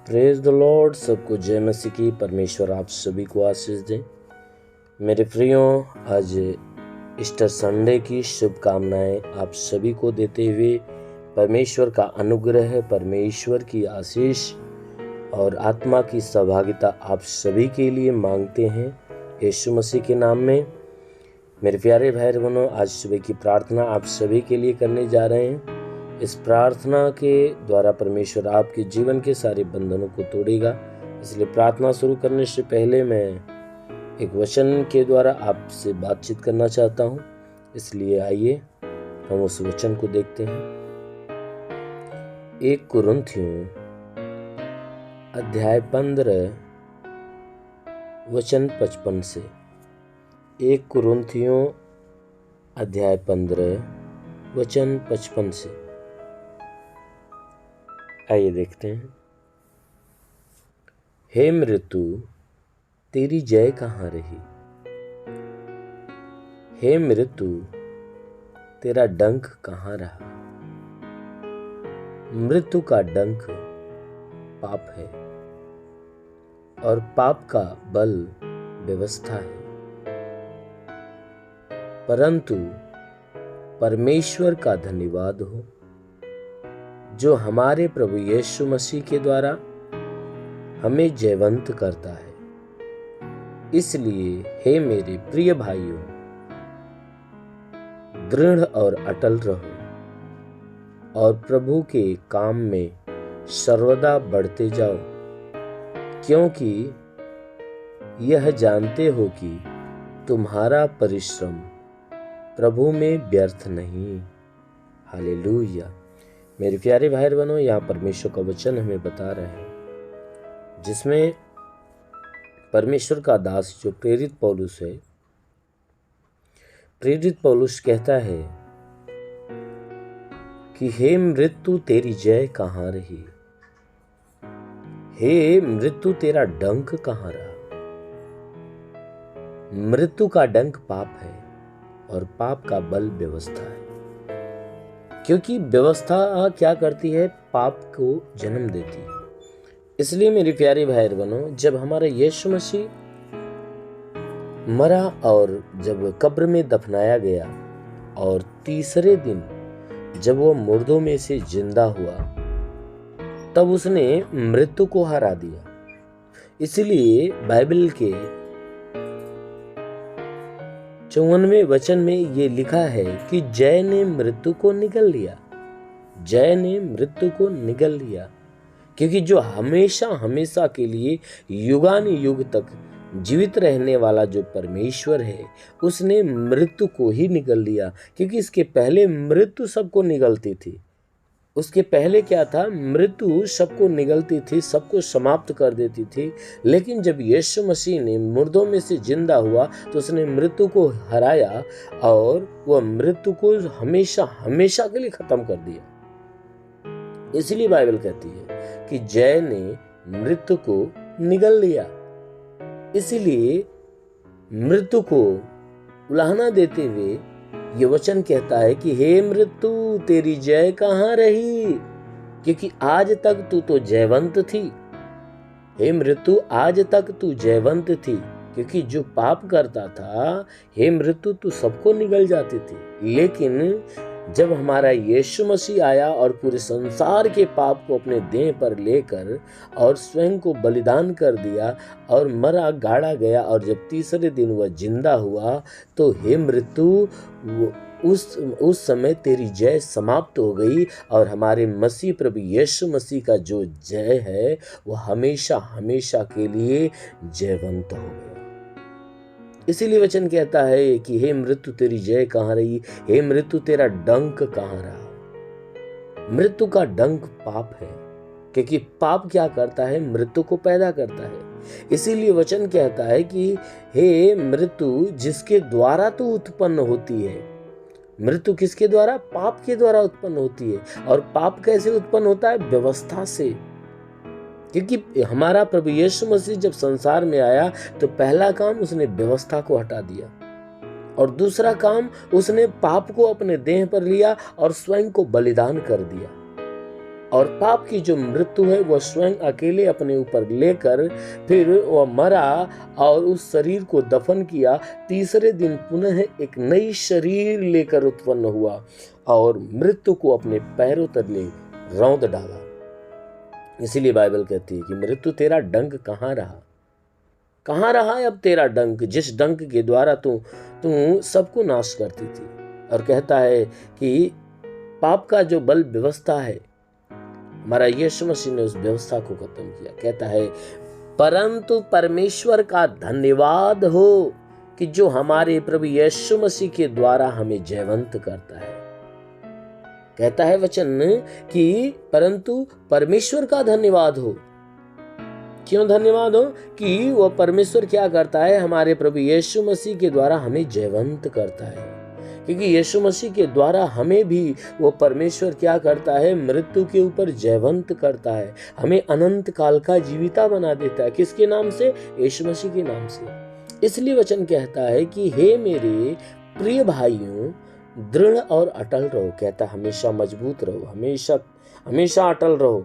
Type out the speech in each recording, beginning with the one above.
Praise the Lord. सबको जय मसीह की। परमेश्वर आप सभी को आशीष दें। मेरे प्रियों, आज ईस्टर संडे की शुभकामनाएं आप सभी को देते हुए परमेश्वर का अनुग्रह, परमेश्वर की आशीष और आत्मा की सहभागिता आप सभी के लिए मांगते हैं यीशु मसीह के नाम में। मेरे प्यारे भाई बहनों, आज सुबह की प्रार्थना आप सभी के लिए करने जा रहे हैं। इस प्रार्थना के द्वारा परमेश्वर आपके जीवन के सारे बंधनों को तोड़ेगा। इसलिए प्रार्थना शुरू करने से पहले मैं एक वचन के द्वारा आपसे बातचीत करना चाहता हूँ। इसलिए आइए हम उस वचन को देखते हैं। 1 कुरिन्थियों अध्याय 15 वचन 55 से। 1 कुरिन्थियों अध्याय 15 वचन 55 से। आइए देखते हैं। हे मृत्यु, तेरी जय कहाँ रही? हे मृत्यु, तेरा डंक कहाँ रहा? मृत्यु का डंक पाप है और पाप का बल व्यवस्था है। परंतु परमेश्वर का धन्यवाद हो जो हमारे प्रभु यीशु मसीह के द्वारा हमें जयवंत करता है। इसलिए हे मेरे प्रिय भाइयों, दृढ़ और अटल रहो और प्रभु के काम में सर्वदा बढ़ते जाओ, क्योंकि यह जानते हो कि तुम्हारा परिश्रम प्रभु में व्यर्थ नहीं। हालेलुया। मेरे प्यारे भाई बहनों, यहाँ परमेश्वर का वचन हमें बता रहे हैं, जिसमें परमेश्वर का दास जो प्रेरित पौलुस है, प्रेरित पौलुस कहता है कि हे मृत्यु, तेरी जय कहाँ रही? हे मृत्यु, तेरा डंक कहाँ रहा? मृत्यु का डंक पाप है और पाप का बल व्यवस्था है। क्योंकि व्यवस्था क्या करती है? पाप को जन्म देती है। इसलिए मेरे प्यारे भाई बहनों, जब हमारा यीशु मसीह मरा और जब कब्र में दफनाया गया और तीसरे दिन जब वो मुर्दों में से जिंदा हुआ, तब उसने मृत्यु को हरा दिया। इसलिए बाइबल के 54वें वचन में ये लिखा है कि जय ने मृत्यु को निगल लिया। जय ने मृत्यु को निगल लिया, क्योंकि जो हमेशा हमेशा के लिए युगान युग तक जीवित रहने वाला जो परमेश्वर है, उसने मृत्यु को ही निगल लिया। क्योंकि इसके पहले मृत्यु सबको निगलती थी। उसके पहले क्या था? मृत्यु सबको निगलती थी, सबको समाप्त कर देती थी। लेकिन जब यीशु मसीह ने मुर्दों में से जिंदा हुआ तो उसने मृत्यु को हराया और वह मृत्यु को हमेशा हमेशा के लिए खत्म कर दिया। इसलिए बाइबल कहती है कि जय ने मृत्यु को निगल लिया। इसलिए मृत्यु को उलाहना देते हुए ये वचन कहता है कि हे मृत्यु, तेरी जय कहाँ रही? क्योंकि आज तक तू तो जयवंत थी। हे मृत्यु, आज तक तू जयवंत थी, क्योंकि जो पाप करता था, हे मृत्यु, तू सबको निगल जाती थी। लेकिन जब हमारा यीशु मसीह आया और पूरे संसार के पाप को अपने देह पर लेकर और स्वयं को बलिदान कर दिया और मरा, गाड़ा गया, और जब तीसरे दिन वह जिंदा हुआ, तो हे मृत्यु, उस समय तेरी जय समाप्त हो गई और हमारे मसीह प्रभु यीशु मसीह का जो जय है वह हमेशा हमेशा के लिए जयवंत हो गया। इसीलिए वचन कहता है कि हे मृत्यु, तेरी जय कहाँ रही? हे मृत्यु, तेरा डंक कहाँ रहा? मृत्यु का डंक पाप है, क्योंकि पाप क्या करता है? मृत्यु को पैदा करता है। इसीलिए वचन कहता है कि हे मृत्यु, जिसके द्वारा तू उत्पन्न होती है। मृत्यु किसके द्वारा? पाप के द्वारा उत्पन्न होती है। और पाप कैसे उत्पन्न होता है? व्यवस्था से। क्योंकि हमारा प्रभु यीशु मसीह जब संसार में आया तो पहला काम उसने व्यवस्था को हटा दिया और दूसरा काम उसने पाप को अपने देह पर लिया और स्वयं को बलिदान कर दिया। और पाप की जो मृत्यु है वह स्वयं अकेले अपने ऊपर लेकर फिर वह मरा और उस शरीर को दफन किया। तीसरे दिन पुनः एक नई शरीर लेकर उत्पन्न हुआ और मृत्यु को अपने पैरों तले रौंद डाला। इसीलिए बाइबल कहती है कि मृत्यु तेरा डंक कहाँ रहा, कहाँ रहा है अब तेरा डंक, जिस डंक के द्वारा तू सबको नाश करती थी। और कहता है कि पाप का जो बल व्यवस्था है, हमारा यीशु मसीह ने उस व्यवस्था को खत्म किया। कहता है परंतु परमेश्वर का धन्यवाद हो कि जो हमारे प्रभु यीशु मसीह के द्वारा हमें जयवंत करता है। कहता है वचन कि परंतु परमेश्वर का धन्यवाद हो। क्यों धन्यवाद हो? कि वह परमेश्वर क्या करता है, हमारे प्रभु यीशु मसीह के द्वारा हमें जयवंत करता है। क्योंकि यीशु मसीह के द्वारा हमें भी वो परमेश्वर क्या करता है, मृत्यु के ऊपर जयवंत करता है, हमें अनंत काल का जीविता बना देता है। किसके नाम से? यीशु मसीह के नाम से। इसलिए वचन कहता है कि हे मेरे प्रिय भाइयों, दृढ़ और अटल रहो। कहता हमेशा मजबूत रहो, हमेशा अटल रहो।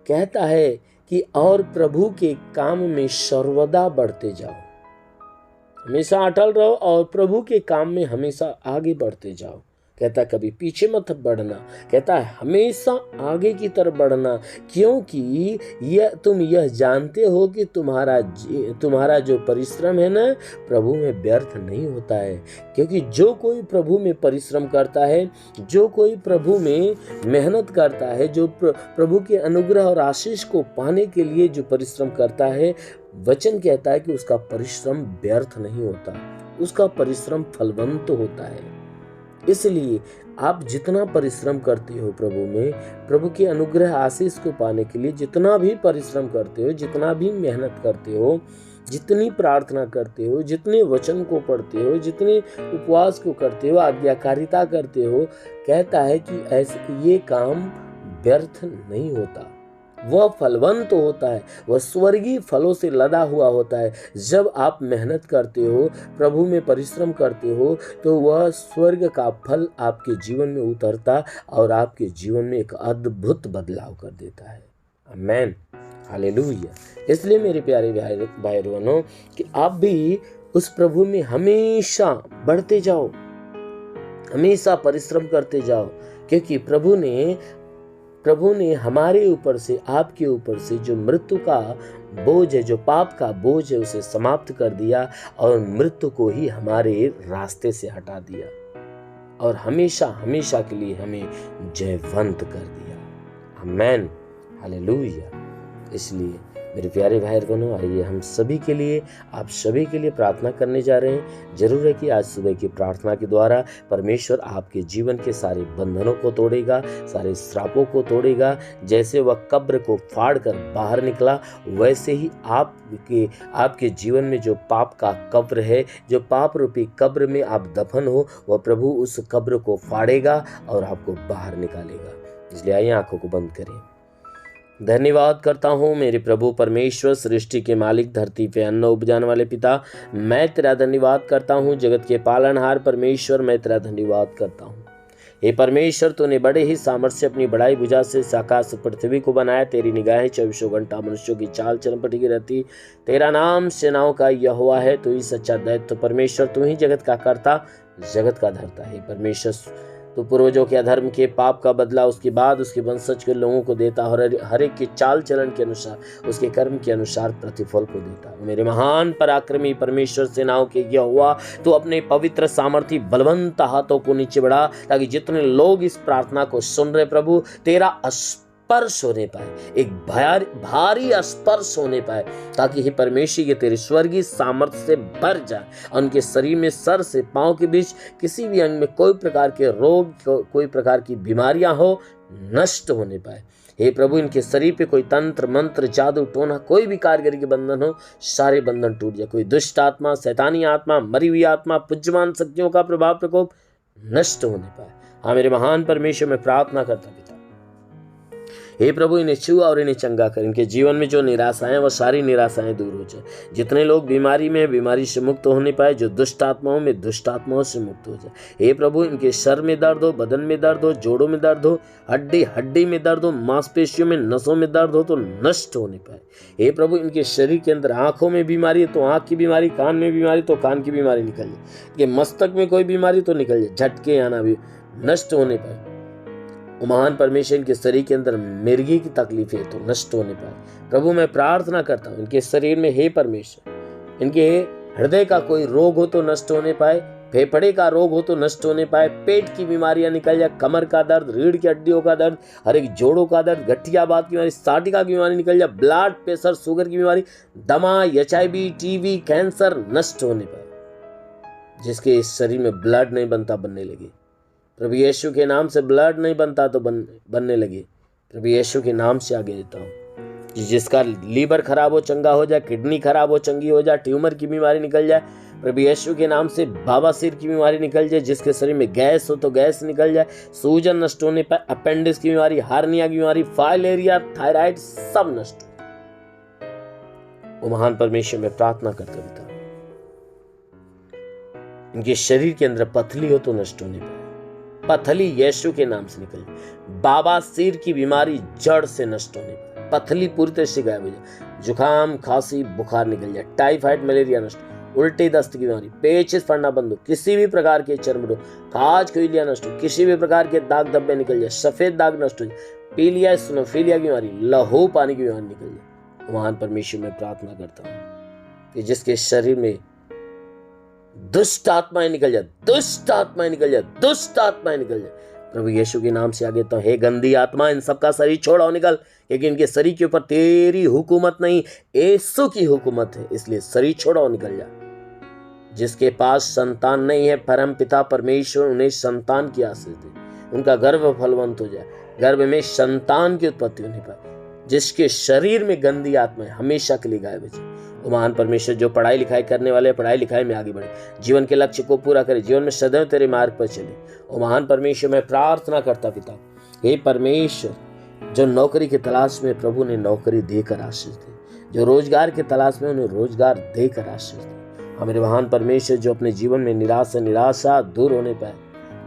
कहता है कि और प्रभु के काम में सर्वदा बढ़ते जाओ। हमेशा अटल रहो और प्रभु के काम में हमेशा आगे बढ़ते जाओ। कहता है कभी पीछे मत बढ़ना, कहता है हमेशा आगे की तरफ बढ़ना, क्योंकि तुम यह जानते हो कि तुम्हारा जो परिश्रम है ना, प्रभु में व्यर्थ नहीं होता है। क्योंकि जो कोई प्रभु में परिश्रम करता है, जो कोई प्रभु में मेहनत करता है, जो प्रभु के अनुग्रह और आशीष को पाने के लिए जो परिश्रम करता है, वचन कहता है कि उसका परिश्रम व्यर्थ नहीं होता, उसका परिश्रम फलवंत होता है। इसलिए आप जितना परिश्रम करते हो प्रभु में, प्रभु के अनुग्रह आशीष को पाने के लिए जितना भी परिश्रम करते हो, जितना भी मेहनत करते हो, जितनी प्रार्थना करते हो, जितने वचन को पढ़ते हो, जितने उपवास को करते हो, आज्ञाकारिता करते हो, कहता है कि ऐसे ये काम व्यर्थ नहीं होता, वह फलवंत होता है, वह स्वर्गीय फलों से लदा हुआ होता है। जब आप मेहनत करते हो, प्रभु में परिश्रम करते हो, तो वह स्वर्ग का फल आपके जीवन में उतरता और आपके जीवन में एक अद्भुत बदलाव कर देता है। आमीन, हालेलुया। इसलिए मेरे प्यारे भाई बहनों कि आप भी उस प्रभु में हमेशा बढ़ते जाओ, हमेशा परिश्रम करते जाओ, क्योंकि प्रभु ने हमारे ऊपर से, आपके ऊपर से जो मृत्यु का बोझ है, जो पाप का बोझ है, उसे समाप्त कर दिया और मृत्यु को ही हमारे रास्ते से हटा दिया और हमेशा हमेशा के लिए हमें जयवंत कर दिया। आमीन, हालेलुया। इसलिए मेरे प्यारे भाई बहनों, आइए हम सभी के लिए, आप सभी के लिए प्रार्थना करने जा रहे हैं। जरूर है कि आज सुबह की प्रार्थना के द्वारा परमेश्वर आपके जीवन के सारे बंधनों को तोड़ेगा, सारे श्रापों को तोड़ेगा। जैसे वह कब्र को फाड़ कर बाहर निकला, वैसे ही आपके जीवन में जो पाप का कब्र है, जो पाप रूपी कब्र में आप दफन हो, वह प्रभु उस कब्र को फाड़ेगा और आपको बाहर निकालेगा। इसलिए आइए आंखों को बंद करें। धन्यवाद करता हूँ मेरे प्रभु परमेश्वर, सृष्टि के मालिक, धरती पे अन्न उपजाने वाले पिता, मैं तेरा धन्यवाद करता हूँ। जगत के पालनहार परमेश्वर, मैं तेरा धन्यवाद करता हूँ। हे परमेश्वर, तूने बड़े ही सामर्थ्य अपनी बड़ाई भुजा से आकाश पृथ्वी को बनाया। तेरी निगाहें 24 घंटा मनुष्यों की चाल चलन पर टिकी रहती। तेरा नाम सेनाओं का यहोवा है। तू ही सच्चा दैत्य परमेश्वर, तू ही जगत का कर्ता, जगत का धर्ता है। परमेश्वर, तो पूर्वजों के अधर्म के पाप का बदला उसके बाद उसके वंशज के लोगों को देता और हर एक के चाल चलन के अनुसार, उसके कर्म के अनुसार प्रतिफल को देता। मेरे महान पराक्रमी परमेश्वर, सेनाओं के यहोवा, तो अपने पवित्र सामर्थी बलवंत हाथों को नीचे बढ़ा, ताकि जितने लोग इस प्रार्थना को सुन रहे प्रभु, तेरा स्पर्श होने पाए, एक भारी स्पर्श होने पाए, ताकि हे परमेश्वर ये तेरे स्वर्गीय सामर्थ्य से भर जाए। उनके शरीर में सर से पांव के बीच किसी भी अंग में कोई प्रकार के रोग, कोई प्रकार की बीमारियां हो, नष्ट होने पाए। हे प्रभु, इनके शरीर पे कोई तंत्र मंत्र, जादू टोना, कोई भी कारीगरी के बंधन हो, सारे बंधन टूट जाए। कोई दुष्ट आत्मा, शैतानी आत्मा, मरी हुई आत्मा, पुज्यमान शक्तियों का प्रभाव प्रकोप नष्ट होने पाए। हाँ मेरे महान परमेश्वर, मैं प्रार्थना करता पिता, हे प्रभु इन्हें छू और इन्हें चंगा कर। इनके जीवन में जो निराशाएं वो सारी निराशाएं दूर हो जाए। जितने लोग बीमारी में बीमारी से मुक्त होने पाए, जो दुष्ट आत्माओं में दुष्ट आत्माओं से मुक्त हो जाए। हे प्रभु इनके सर में दर्द हो, बदन में दर्द हो, जोड़ों में दर्द हो, हड्डी में दर्द हो, मांसपेशियों में नसों में दर्द हो तो नष्ट होने पाए। हे प्रभु इनके शरीर के अंदर आंखों में बीमारी है तो आंख की बीमारी, कान में बीमारी तो कान की बीमारी निकल जाए, कि मस्तक में कोई बीमारी तो निकल जाए, झटके आना भी नष्ट होने पाए। महान परमेश्वर इनके शरीर के अंदर मिर्गी की तकलीफ है तो नष्ट होने पाए। प्रभु मैं प्रार्थना करता हूँ इनके शरीर में, हे परमेश्वर इनके हृदय का कोई रोग हो तो नष्ट होने पाए, फेफड़े का रोग हो तो नष्ट होने पाए, पेट की बीमारियां निकल जाए, कमर का दर्द, रीढ़ की हड्डियों का दर्द, हर एक जोड़ों का दर्द, गठियाबात की बीमारी, साटिका की बीमारी निकल जाए, ब्लड प्रेशर, शुगर की बीमारी, दमा, HIV, TB, कैंसर नष्ट होने पाए। जिसके इस शरीर में ब्लड नहीं बनता बनने लगे, प्रभु यीशु के नाम से ब्लड नहीं बनता तो बनने लगे। प्रभु यीशु के नाम से आगे देता हूँ। जिसका लीवर खराब हो चंगा हो जाए, किडनी खराब हो चंगी हो जाए, ट्यूमर की बीमारी निकल जाए, प्रभु यीशु के नाम से बवासीर की बीमारी निकल जाए। जिसके शरीर में गैस हो तो गैस निकल जाए, सूजन नष्ट होने पर, अपेंडिक्स की बीमारी, हार्निया की बीमारी, फाइलेरिया, थायराइड सब नष्ट हो। वो महान परमेश्वर में प्रार्थना करते पिता इनके शरीर के अंदर पथली हो तो नष्ट होने पाए, पथली यीशु के नाम से निकल जाए। बवासीर की बीमारी जड़ से नष्ट होने पाए, पथली पूरी तरह से गायब हो जाए, जुकाम, खांसी, बुखार निकल जाए, टाइफाइड, मलेरिया नष्ट, उल्टी दस्त की बीमारी, पेचिश पड़ना बंद हो, किसी भी प्रकार के चर्म रोग, काज खुजलियां नष्ट हो, किसी भी प्रकार के दाग धब्बे निकल जाए, सफेद दाग नष्ट हो जाए, पीलिया, स्नोफीलिया की बीमारी, लहू पानी की बीमारी निकल जाए। महान परमेश्वर में प्रार्थना करता हूँ कि जिसके शरीर में दुष्ट आत्माएं निकल जाए, दुष्ट आत्माएं निकल जाए, दुष्ट आत्माएं निकल जाए। प्रभु यीशु के नाम से आगे तो हे गंदी आत्मा इन सबका शरीर छोड़ो निकल, क्योंकि इनके शरीर के ऊपर तेरी हुकूमत नहीं यीशु की हुकूमत है, इसलिए शरीर छोड़ो निकल जा। जिसके पास संतान नहीं है, परम पिता परमेश्वर उन्हें संतान की आशीष दे, उनका गर्भ फलवंत हो जाए, गर्भ में संतान की उत्पत्ति होने पाए। जिसके शरीर में गंदी आत्मा हमेशा के लिए गायब हो जाए। वो महान परमेश्वर जो पढ़ाई लिखाई करने वाले पढ़ाई लिखाई में आगे बढ़े, जीवन के लक्ष्य को पूरा करे, जीवन में सदैव तेरे मार्ग पर चले। वो महान परमेश्वर मैं प्रार्थना करता पिता, हे परमेश्वर जो नौकरी की तलाश में प्रभु ने नौकरी देकर आशीष दे, जो रोजगार की तलाश में उन्हें रोजगार देकर आशीष दे। हमारे महान परमेश्वर जो अपने जीवन में निराशा दूर होने पाए,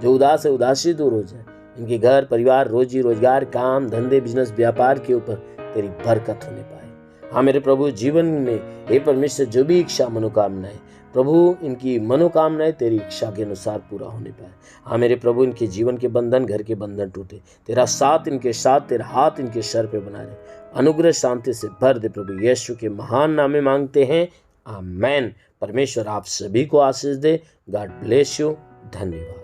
जो उदास है उदासी दूर हो जाए, इनके घर परिवार, रोजी रोजगार, काम धंधे, बिजनेस, व्यापार के ऊपर तेरी बरकत होने पाए। हाँ मेरे प्रभु जीवन में हे परमेश्वर जो भी इच्छा मनोकामनाएं, प्रभु इनकी मनोकामनाएं तेरी इच्छा के अनुसार पूरा होने पाए। हाँ मेरे प्रभु इनके जीवन के बंधन, घर के बंधन टूटे, तेरा साथ इनके साथ, तेरा हाथ इनके सर पे बना रहे, अनुग्रह शांति से भर दे। प्रभु यीशु के महान नाम में मांगते हैं, आमेन। परमेश्वर आप सभी को आशीष दे। God bless you. धन्यवाद।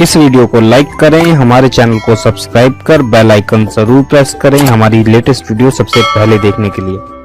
इस वीडियो को लाइक करें, हमारे चैनल को सब्सक्राइब कर बेल आइकन जरूर प्रेस करें हमारी लेटेस्ट वीडियो सबसे पहले देखने के लिए।